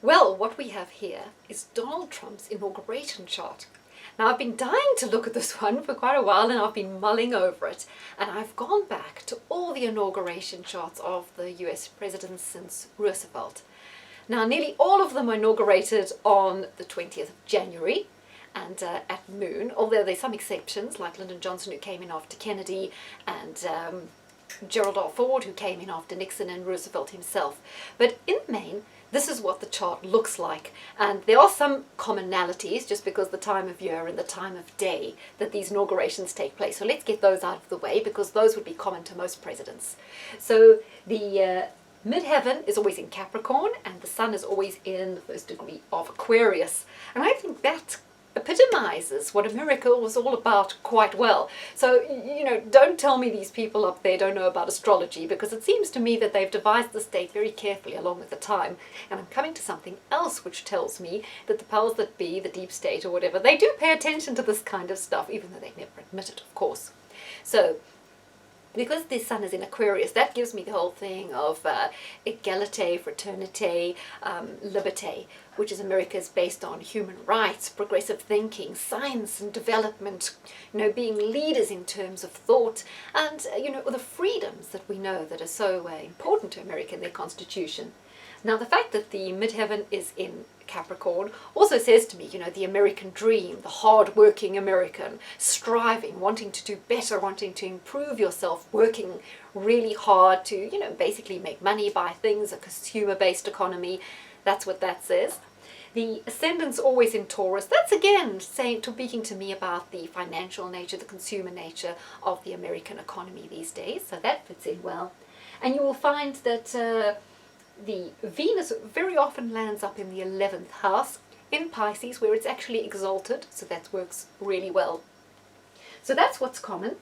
Well, what we have here is Donald Trump's inauguration chart. Now, I've been dying to look at this one for quite a while, and I've been mulling over it. And I've gone back to all the inauguration charts of the US presidents since Roosevelt. Now, nearly all of them were inaugurated on the 20th of January and at noon, although there's some exceptions, like Lyndon Johnson, who came in after Kennedy, and Gerald R. Ford, who came in after Nixon, and Roosevelt himself. But in the main, this is what the chart looks like, and there are some commonalities just because the time of year and the time of day that these inaugurations take place. So let's get those out of the way because those would be common to most presidents. So the midheaven is always in Capricorn and the sun is always in the first degree of Aquarius. And I think that epitomizes what America was all about quite well. So, don't tell me these people up there don't know about astrology, because it seems to me that they've devised this date very carefully along with the time. And I'm coming to something else which tells me that the powers that be, the deep state or whatever, they do pay attention to this kind of stuff, even though they never admit it, of course. So, because the sun is in Aquarius, that gives me the whole thing of equality, fraternity, liberté, which is America's based on human rights, progressive thinking, science and development, being leaders in terms of thought, and, the freedoms that we know that are so important to America in their constitution. Now, the fact that the midheaven is in Capricorn also says to me, the American dream, the hard-working American, striving, wanting to do better, wanting to improve yourself, working really hard to, basically make money, buy things, a consumer-based economy. That's what that says. The ascendant's always in Taurus. That's again speaking to me about the financial nature, the consumer nature of the American economy these days. So that fits in well. And you will find that the Venus very often lands up in the 11th house in Pisces, where it's actually exalted, so that works really well. So that's what's common.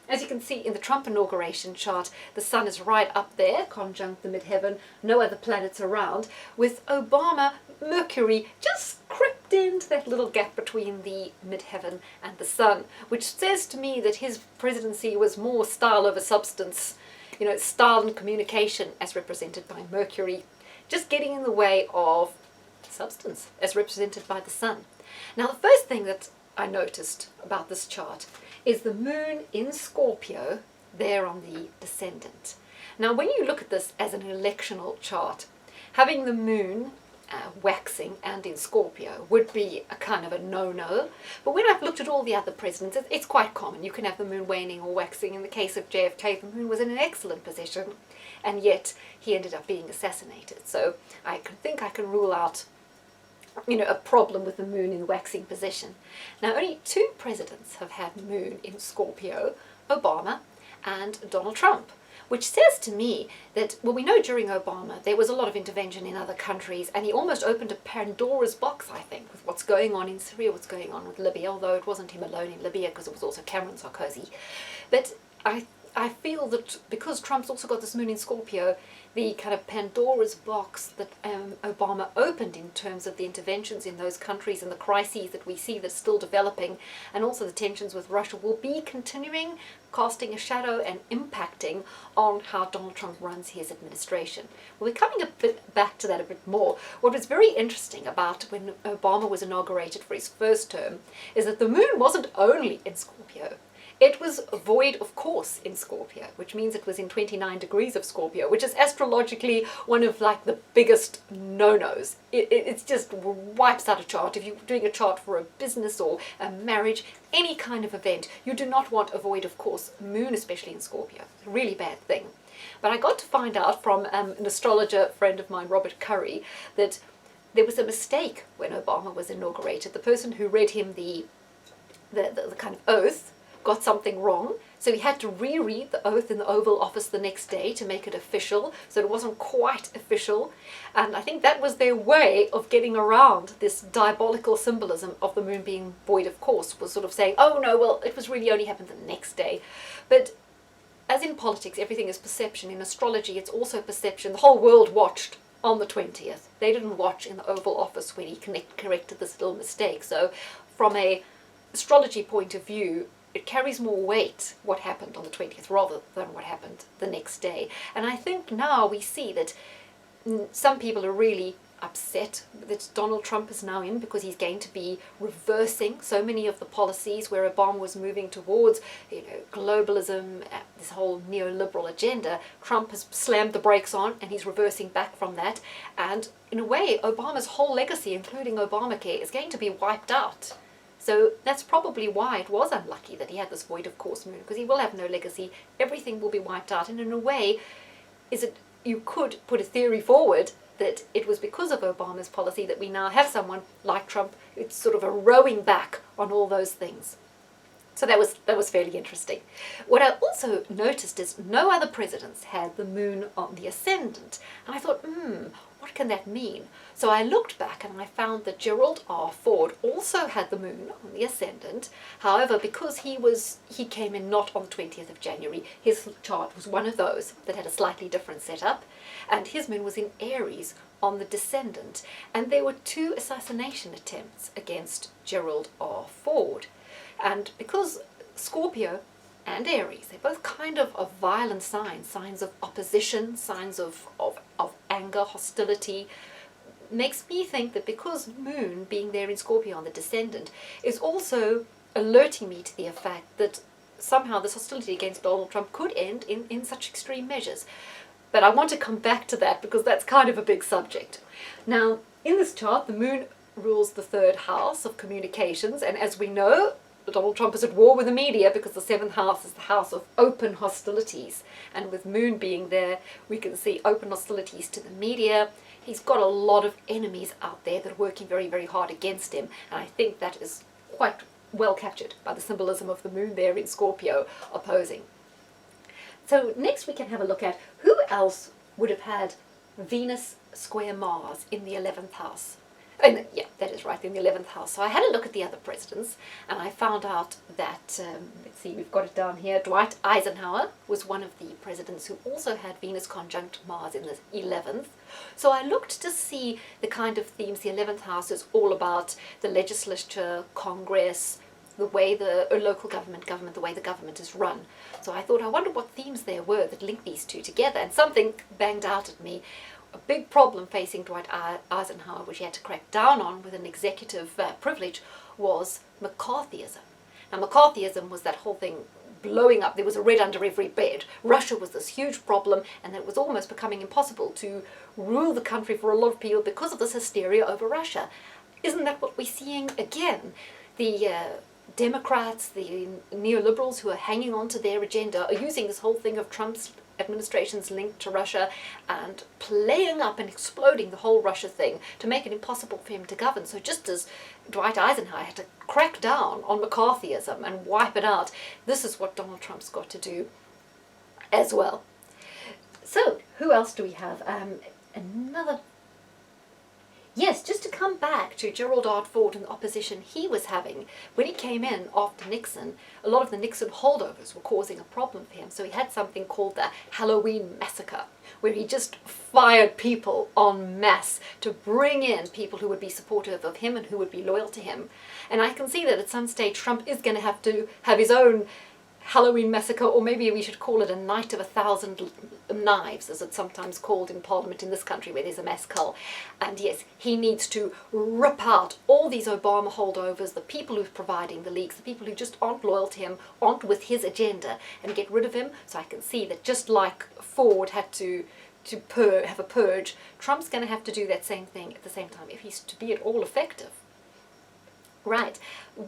As you can see in the Trump inauguration chart, the sun is right up there, conjunct the midheaven, no other planets around, with Obama, Mercury just crept into that little gap between the midheaven and the sun, which says to me that his presidency was more style over substance, style and communication as represented by Mercury, just getting in the way of substance as represented by the sun. Now, the first thing that I noticed about this chart is the moon in Scorpio there on the descendant. Now, when you look at this as an electional chart, having the moon waxing and in Scorpio would be a kind of a no-no. But when I've looked at all the other presidents, it's quite common. You can have the moon waning or waxing. In the case of JFK, the moon was in an excellent position, and yet he ended up being assassinated. So I think I can rule out, a problem with the moon in waxing position. Now, only two presidents have had moon in Scorpio, Obama and Donald Trump, which says to me that, well, we know during Obama there was a lot of intervention in other countries, and he almost opened a Pandora's box, I think, with what's going on in Syria, what's going on with Libya, although it wasn't him alone in Libya, because it was also Cameron Sarkozy. But I feel that because Trump's also got this moon in Scorpio, the kind of Pandora's box that Obama opened in terms of the interventions in those countries and the crises that we see that's still developing, and also the tensions with Russia, will be continuing, casting a shadow and impacting on how Donald Trump runs his administration. We'll be coming a bit back to that a bit more. What was very interesting about when Obama was inaugurated for his first term is that the moon wasn't only in Scorpio. It was void of course in Scorpio, which means it was in 29 degrees of Scorpio, which is astrologically one of the biggest no-nos. It just wipes out a chart. If you're doing a chart for a business or a marriage, any kind of event, you do not want a void of course moon, especially in Scorpio. It's a really bad thing. But I got to find out from an astrologer friend of mine, Robert Curry, that there was a mistake when Obama was inaugurated. The person who read him the kind of oath got something wrong, so he had to reread the oath in the Oval Office the next day to make it official, so it wasn't quite official. And I think that was their way of getting around this diabolical symbolism of the moon being void of course, was sort of saying, oh no, well, it was really only happened the next day. But as in politics, everything is perception. In astrology, it's also perception. The whole world watched on the 20th. They didn't watch in the Oval Office when he corrected this little mistake. So from a astrology point of view, it carries more weight what happened on the 20th rather than what happened the next day. And I think now we see that some people are really upset that Donald Trump is now in, because he's going to be reversing so many of the policies where Obama was moving towards, globalism, this whole neoliberal agenda. Trump has slammed the brakes on and he's reversing back from that. And in a way, Obama's whole legacy, including Obamacare, is going to be wiped out. So that's probably why it was unlucky that he had this void of course moon, because he will have no legacy. Everything will be wiped out. And in a way, you could put a theory forward that it was because of Obama's policy that we now have someone like Trump. It's sort of a rowing back on all those things. So that was fairly interesting. What I also noticed is no other presidents had the moon on the ascendant. And I thought, what can that mean? So I looked back and I found that Gerald R. Ford also had the moon on the ascendant. However, because he came in not on the 20th of January, his chart was one of those that had a slightly different setup. And his moon was in Aries on the descendant. And there were 2 assassination attempts against Gerald R. Ford. And because Scorpio and Aries, they're both kind of violent signs of opposition, signs of anger, hostility, makes me think that because Moon being there in Scorpio on the descendant is also alerting me to the fact that somehow this hostility against Donald Trump could end in such extreme measures. But I want to come back to that because that's kind of a big subject. Now, in this chart, the Moon rules the 3rd house of communications, and as we know, Donald Trump is at war with the media because the 7th house is the house of open hostilities. And with Moon being there, we can see open hostilities to the media. He's got a lot of enemies out there that are working very, very hard against him. And I think that is quite well captured by the symbolism of the Moon there in Scorpio opposing. So next we can have a look at who else would have had Venus square Mars in the 11th house. And yeah, that is right, in the 11th house. So I had a look at the other presidents, and I found out that, let's see, we've got it down here, Dwight Eisenhower was one of the presidents who also had Venus conjunct Mars in the 11th. So I looked to see the kind of themes. The 11th house is all about the legislature, Congress, the way the local government, the way the government is run. So I thought, I wonder what themes there were that link these two together, and something banged out at me. A big problem facing Dwight Eisenhower, which he had to crack down on with an executive privilege, was McCarthyism. Now, McCarthyism was that whole thing blowing up. There was a red under every bed. Russia was this huge problem, and it was almost becoming impossible to rule the country for a lot of people because of this hysteria over Russia. Isn't that what we're seeing again? The Democrats, the neoliberals who are hanging on to their agenda are using this whole thing of Trump's administration's link to Russia and playing up and exploding the whole Russia thing to make it impossible for him to govern. So just as Dwight Eisenhower had to crack down on McCarthyism and wipe it out, this is what Donald Trump's got to do as well. So who else do we have? Yes, just to come back to Gerald R. Ford and the opposition he was having. When he came in after Nixon, a lot of the Nixon holdovers were causing a problem for him. So he had something called the Halloween Massacre, where he just fired people en masse to bring in people who would be supportive of him and who would be loyal to him. And I can see that at some stage Trump is going to have his own Halloween Massacre, or maybe we should call it a Night of 1,000 Knives, as it's sometimes called in Parliament in this country, where there's a mass cull. And yes, he needs to rip out all these Obama holdovers, the people who's providing the leaks, the people who just aren't loyal to him, aren't with his agenda, and get rid of him. So I can see that just like Ford had to have a purge, Trump's going to have to do that same thing at the same time if he's to be at all effective. Right,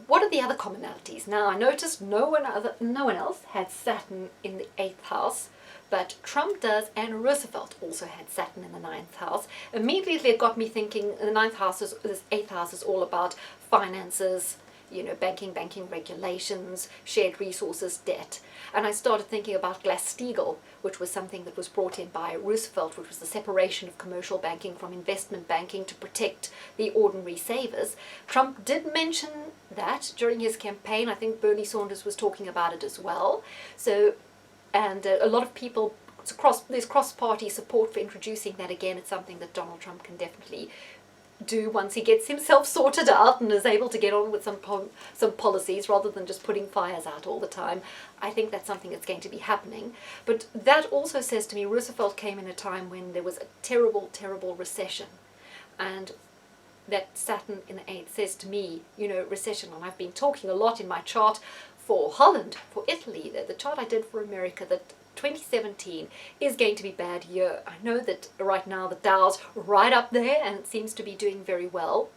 what are the other commonalities? Now, I noticed no one else had Saturn in the 8th house, but Trump does, and Roosevelt also had Saturn in the 9th house. Immediately it got me thinking the 9th house this 8th house is all about finances, banking regulations, shared resources, debt. And I started thinking about Glass-Steagall, which was something that was brought in by Roosevelt, which was the separation of commercial banking from investment banking to protect the ordinary savers. Trump did mention that during his campaign. I think Bernie Sanders was talking about it as well. So, and a lot of people, there's cross-party support for introducing that again. It's something that Donald Trump can definitely do once he gets himself sorted out and is able to get on with some policies rather than just putting fires out all the time. I think that's something that's going to be happening. But that also says to me Roosevelt came in a time when there was a terrible, terrible recession. And that Saturn in the 8th says to me, recession. And I've been talking a lot in my chart for Holland, for Italy, the chart I did for America, that 2017 is going to be a bad year. I know that right now the Dow's right up there and it seems to be doing very well.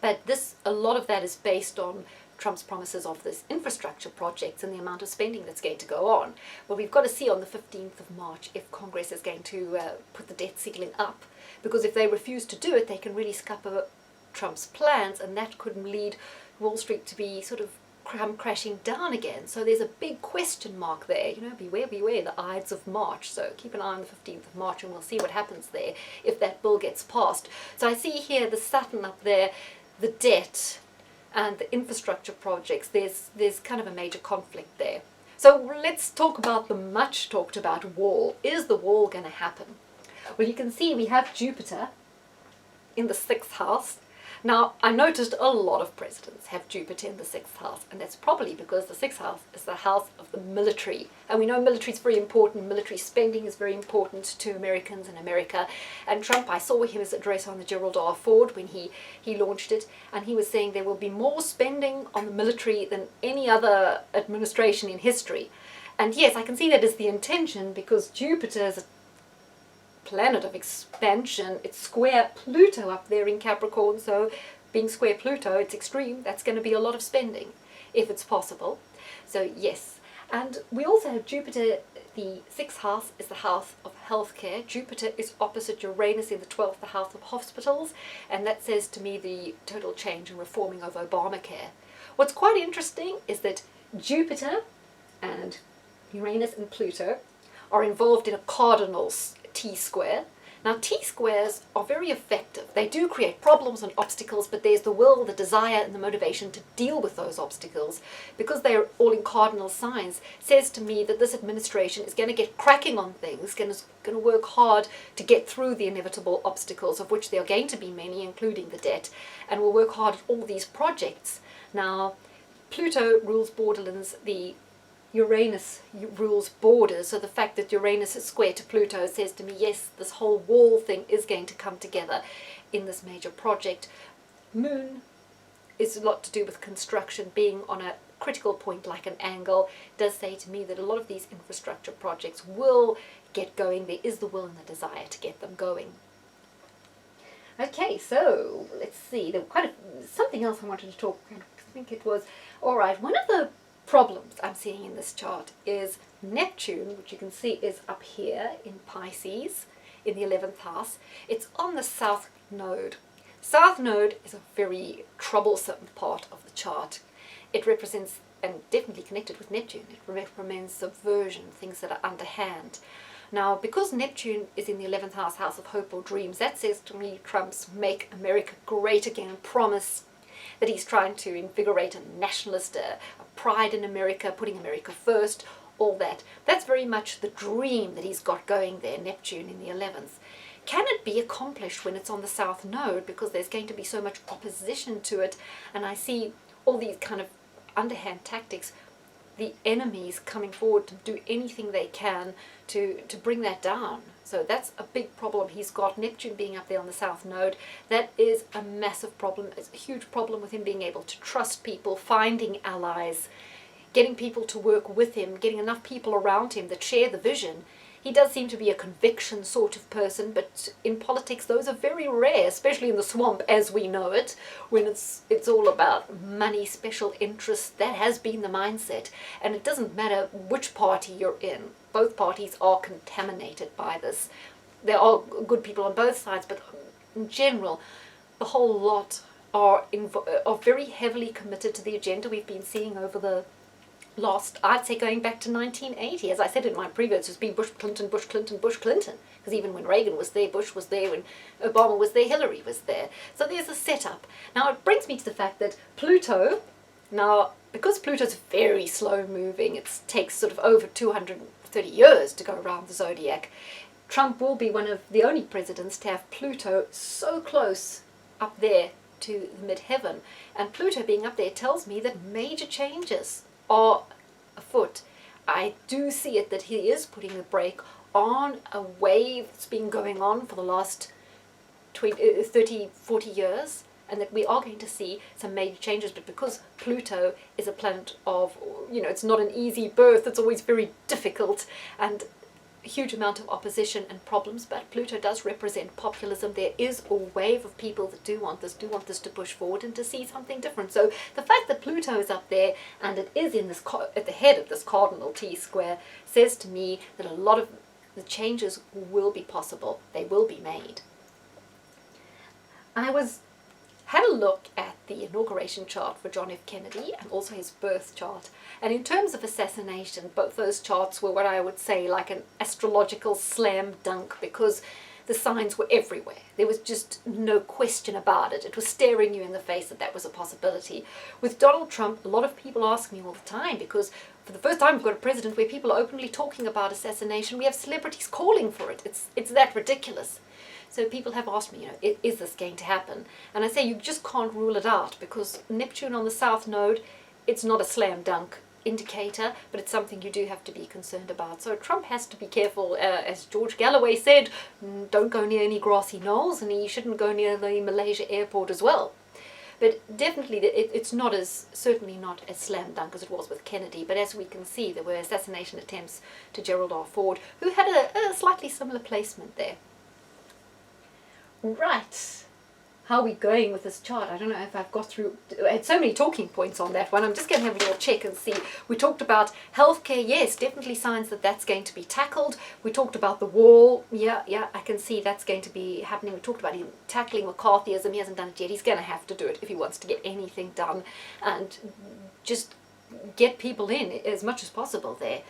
But a lot of that is based on Trump's promises of this infrastructure projects and the amount of spending that's going to go on. Well, we've got to see on the 15th of March if Congress is going to put the debt ceiling up. Because if they refuse to do it, they can really scupper Trump's plans, and that could lead Wall Street to be sort of come crashing down again. So there's a big question mark there. Beware, beware, the Ides of March. So keep an eye on the 15th of March and we'll see what happens there if that bill gets passed. So I see here the Saturn up there, the debt and the infrastructure projects. There's kind of a major conflict there. So let's talk about the much talked about wall. Is the wall going to happen? Well, you can see we have Jupiter in the 6th house. Now, I noticed a lot of presidents have Jupiter in the 6th house, and that's probably because the 6th house is the house of the military. And we know military is very important. Military spending is very important to Americans in America. And Trump, I saw his address on the Gerald R. Ford when he launched it, and he was saying there will be more spending on the military than any other administration in history. And yes, I can see that as the intention, because Jupiter is a planet of expansion. It's square Pluto up there in Capricorn, so being square Pluto, it's extreme. That's going to be a lot of spending if it's possible. So yes, and we also have Jupiter. The 6th house is the house of healthcare. Jupiter is opposite Uranus in the 12th, the house of hospitals, and that says to me the total change and reforming of Obamacare. What's quite interesting is that Jupiter and Uranus and Pluto are involved in a cardinal T-square. Now, T-squares are very effective. They do create problems and obstacles, but there's the will, the desire, and the motivation to deal with those obstacles. Because they are all in cardinal signs, says to me that this administration is going to get cracking on things, going to work hard to get through the inevitable obstacles, of which there are going to be many, including the debt, and will work hard at all these projects. Now, Pluto rules borderlands, the Uranus rules borders, so the fact that Uranus is square to Pluto says to me, yes, this whole wall thing is going to come together in this major project. Moon is a lot to do with construction, being on a critical point like an angle, does say to me that a lot of these infrastructure projects will get going. There is the will and the desire to get them going. Okay, so let's see. There was something else I wanted to talk. I think it was, all right, one of the problems I'm seeing in this chart is Neptune, which you can see is up here in Pisces in the 11th house. It's on the south node. South node is a very troublesome part of the chart. It represents, and definitely connected with Neptune, it represents subversion, things that are underhand. Now, because Neptune is in the 11th house, house of hope or dreams, that says to me Trump's Make America Great Again promise, that he's trying to invigorate a nationalist, a pride in America, putting America first, all that. That's very much the dream that he's got going there, Neptune in the 11th. Can it be accomplished when it's on the south node, because there's going to be so much opposition to it, and I see all these kind of underhand tactics, the enemies coming forward to do anything they can to bring that down. So that's a big problem he's got, Neptune being up there on the south node. That is a massive problem. It's a huge problem with him being able to trust people, finding allies, getting people to work with him, getting enough people around him that share the vision. He does seem to be a conviction sort of person, but in politics those are very rare, especially in the swamp as we know it, when it's all about money, special interests. That has been the mindset, and it doesn't matter which party you're in. Both parties are contaminated by this. There are good people on both sides, but in general, the whole lot are very heavily committed to the agenda we've been seeing over the last, I'd say going back to 1980. As I said in my previous, it's been Bush, Clinton, Bush, Clinton, Bush, Clinton. Because even when Reagan was there, Bush was there. When Obama was there, Hillary was there. So there's a setup. Now it brings me to the fact that Pluto, now because Pluto's very slow moving, it takes sort of over 230 years to go around the zodiac, Trump will be one of the only presidents to have Pluto so close up there to the midheaven. And Pluto being up there tells me that major changes are afoot. I do see it that he is putting a brake on a wave that's been going on for the last 30, 40 years, and that we are going to see some major changes. But because Pluto is a planet of, it's not an easy birth, it's always very difficult, and a huge amount of opposition and problems, but Pluto does represent populism. There is a wave of people that do want this to push forward and to see something different. So the fact that Pluto is up there and it is in this at the head of this cardinal T-square says to me that a lot of the changes will be possible. They will be made. I had a look at the inauguration chart for John F. Kennedy and also his birth chart. And in terms of assassination, both those charts were what I would say like an astrological slam dunk, because the signs were everywhere. There was just no question about it. It was staring you in the face that that was a possibility. With Donald Trump, a lot of people ask me all the time, because for the first time we've got a president where people are openly talking about assassination. We have celebrities calling for it. It's that ridiculous. So people have asked me, is this going to happen? And I say you just can't rule it out, because Neptune on the South Node, it's not a slam dunk indicator, but it's something you do have to be concerned about. So Trump has to be careful. As George Galloway said, don't go near any grassy knolls, and he shouldn't go near the Malaysia airport as well. But definitely it's certainly not as slam dunk as it was with Kennedy. But as we can see, there were assassination attempts to Gerald R. Ford, who had a slightly similar placement there. Right, how are we going with this chart? I don't know if I've got through. I had so many talking points on that one. I'm just going to have a little check and see. We talked about healthcare. Yes, definitely signs that that's going to be tackled. We talked about the wall. Yeah, I can see that's going to be happening. We talked about him tackling McCarthyism. He hasn't done it yet. He's going to have to do it if he wants to get anything done, and just get people in as much as possible there.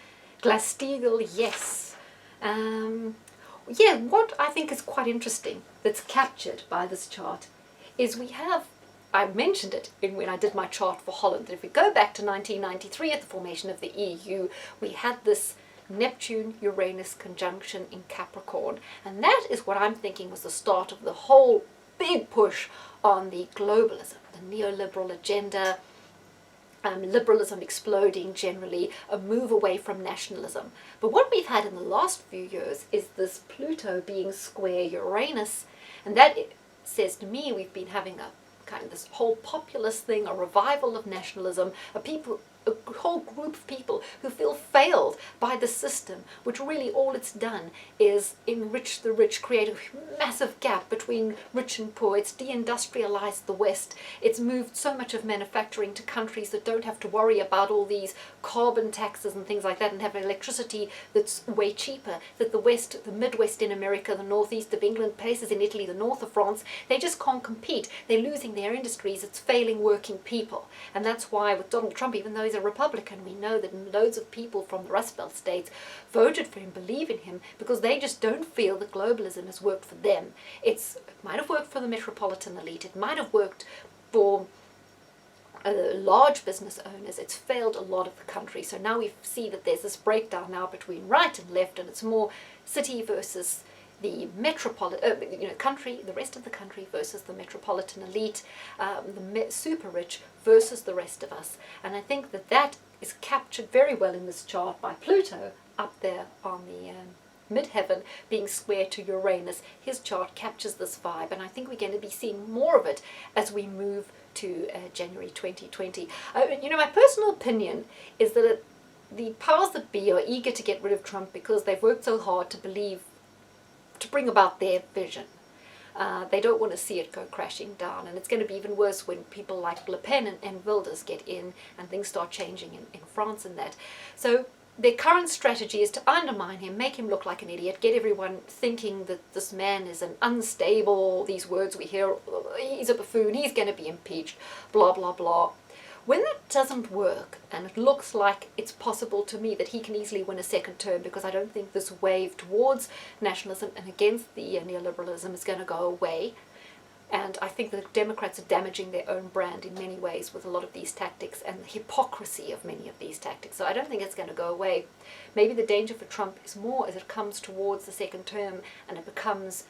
Glass-Steagall, yes. Yeah, what I think is quite interesting that's captured by this chart is I mentioned it when I did my chart for Holland, that if we go back to 1993 at the formation of the EU, we had this Neptune-Uranus conjunction in Capricorn, and that is what I'm thinking was the start of the whole big push on the globalism, the neoliberal agenda, liberalism exploding generally, a move away from nationalism. But what we've had in the last few years is this Pluto being square Uranus, and that says to me we've been having a kind of this whole populist thing, a revival of nationalism, a whole group of people who feel failed by the system, which really all it's done is enrich the rich, create a massive gap between rich and poor. It's deindustrialized the West. It's moved so much of manufacturing to countries that don't have to worry about all these carbon taxes and things like that, and have electricity that's way cheaper. That the West, the Midwest in America, the Northeast of England, places in Italy, the north of France, they just can't compete. They're losing their industries. It's failing working people. And that's why with Donald Trump, even though he's a Republican, we know that loads of people from the Rust Belt states voted for him, believe in him, because they just don't feel that globalism has worked for them. It might have worked for the metropolitan elite, it might have worked for large business owners. It's failed a lot of the country. So now we see that there's this breakdown now between right and left, and it's more city versus the metropolitan, country, the rest of the country versus the metropolitan elite, the super rich versus the rest of us. And I think that is captured very well in this chart by Pluto up there on the midheaven being square to Uranus. His chart captures this vibe, and I think we're going to be seeing more of it as we move to January 2020. My personal opinion is that the powers that be are eager to get rid of Trump because they've worked so hard to bring about their vision. They don't want to see it go crashing down, and it's going to be even worse when people like Le Pen and Wilders get in and things start changing in France and that. So their current strategy is to undermine him, make him look like an idiot, get everyone thinking that this man is an unstable, these words we hear, he's a buffoon, he's going to be impeached, blah, blah, blah. When that doesn't work, and it looks like it's possible to me that he can easily win a second term, because I don't think this wave towards nationalism and against the neoliberalism is going to go away, and I think the Democrats are damaging their own brand in many ways with a lot of these tactics and the hypocrisy of many of these tactics. So I don't think it's going to go away. Maybe the danger for Trump is more as it comes towards the second term and it becomes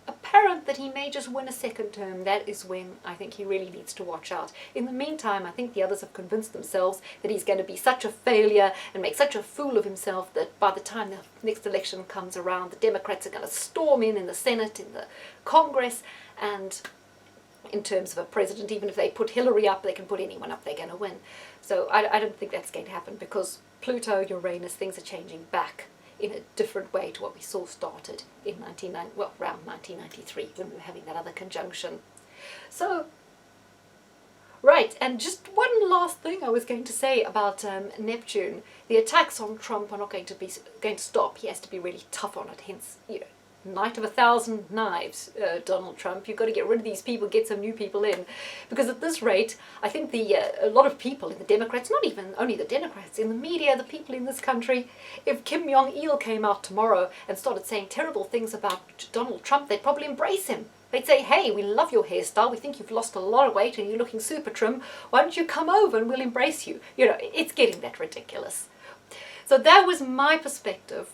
apparent that he may just win a second term, that is when I think he really needs to watch out. In the meantime, I think the others have convinced themselves that he's going to be such a failure and make such a fool of himself that by the time the next election comes around, the Democrats are going to storm in the Senate, in the Congress, and in terms of a president, even if they put Hillary up, they can put anyone up, they're going to win. So I don't think that's going to happen, because Pluto, Uranus, things are changing back in a different way to what we saw started in around 1993, when we were having that other conjunction. So, right, and just one last thing I was going to say about Neptune. The attacks on Trump are not going to stop. He has to be really tough on it. Hence, Knight of 1,000 Knives, Donald Trump. You've got to get rid of these people, get some new people in, because at this rate, I think a lot of people in the Democrats, not even only the Democrats, in the media, the people in this country, if Kim Jong-il came out tomorrow and started saying terrible things about Donald Trump, they'd probably embrace him. They'd say, hey, we love your hairstyle, we think you've lost a lot of weight and you're looking super trim, why don't you come over and we'll embrace you? It's getting that ridiculous. So that was my perspective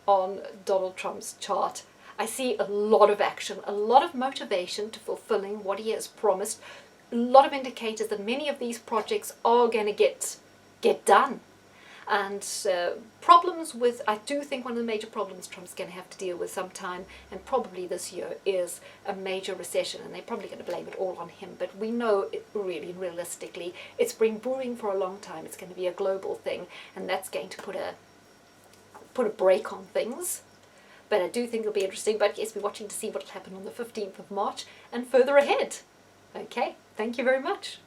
on Donald Trump's chart. I see a lot of action, a lot of motivation to fulfilling what he has promised, a lot of indicators that many of these projects are going to get done. And problems with, I do think one of the major problems Trump's going to have to deal with sometime, and probably this year, is a major recession, and they're probably going to blame it all on him. But we know really, realistically, it's been brewing for a long time. It's going to be a global thing, and that's going to put a break on things. But I do think it'll be interesting. But yes, we're watching to see what will happen on the 15th of March and further ahead. Okay, thank you very much.